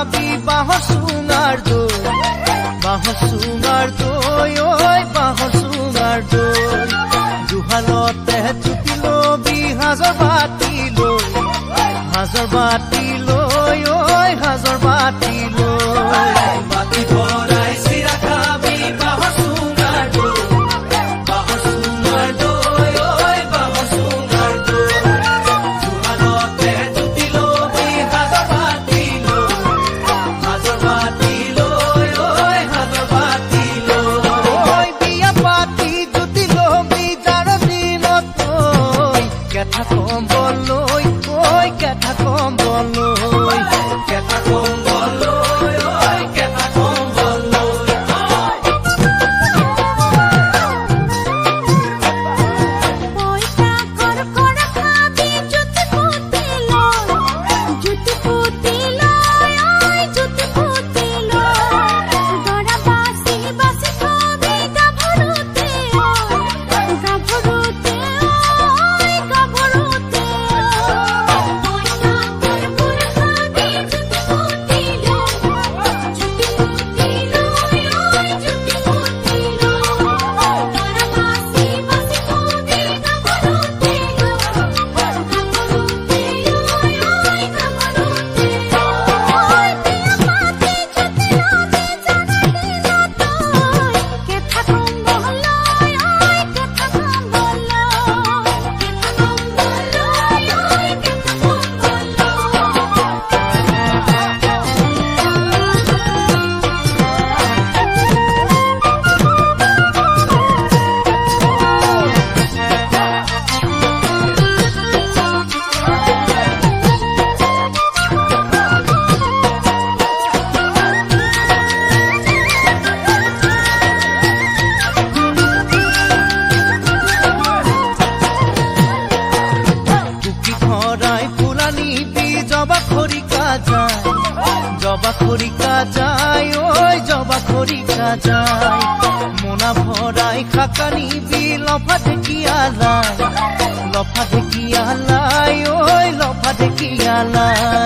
খাবি বাঁহৰ চুঙাৰ দই, বাঁহৰ চুঙাৰ দই, ওই বাঁহৰ চুঙাৰ দই। জুহালতে জুতি লবি সাজৰ বাতি লৈ, সাজৰ বাতি লৈ, ওই সাজৰ বাতি লৈ। বাতি ভৰাই চিৰা খাবি বাঁহৰ চুঙাৰ দই, বাঁহৰ চুঙাৰ দই, ওই বাঁহৰ চুঙাৰ দই। জুহালতে জুতি লবি সাজৰ বাতি লৈ, সাজৰ বাতি লৈ, ওই সাজৰ বাতি লৈ। ওই বিয়া পাতি জুতি লবি যাৰ দিনত তই, কেঁথা কম্বল লৈ, ওই কেঁথা কম্বল লৈ, কেঁথা কম্বল লৈ, ওই কেঁথা কম্বল লৈ। পইচা কড়কড়া খাবি জুতি পুতি লয়, জুতি পুতি লয়, ওই জুতি পুতি লয়। দৰা বাছি বাছি খাবি গাভৰুতে, গাভৰুতে, ওই গাভৰুতে। পইচা কড়কড়া খাবি জুতি পুতি লয়, জুতি পুতি লয়, ওই জুতি পুতি লয়। দৰা বাছি বাছি খাবি গাভৰুতে, গাভৰুতে, ওই গাভৰুতে। ওই বিয়া পাতি জুতি লবি যাৰ দিনত তই, কেঁথা কম্বল লৈ, ওই কেঁথা কম্বল লৈ, কেঁথা কম্বল লৈ, ওই কেঁথা কম্বল লৈ। টুকি ভৰাই ফুলা নিবি জবা খৰিকা যায়, জবা খৰিকা যায়, ওই জবা খৰিকা যায়। মোনা ভৰাই শাকা নিবি লফা ঢেকীয়া লাই, লফা ঢেকীয়া লাই, ওই লফা ঢেকীয়া লাই।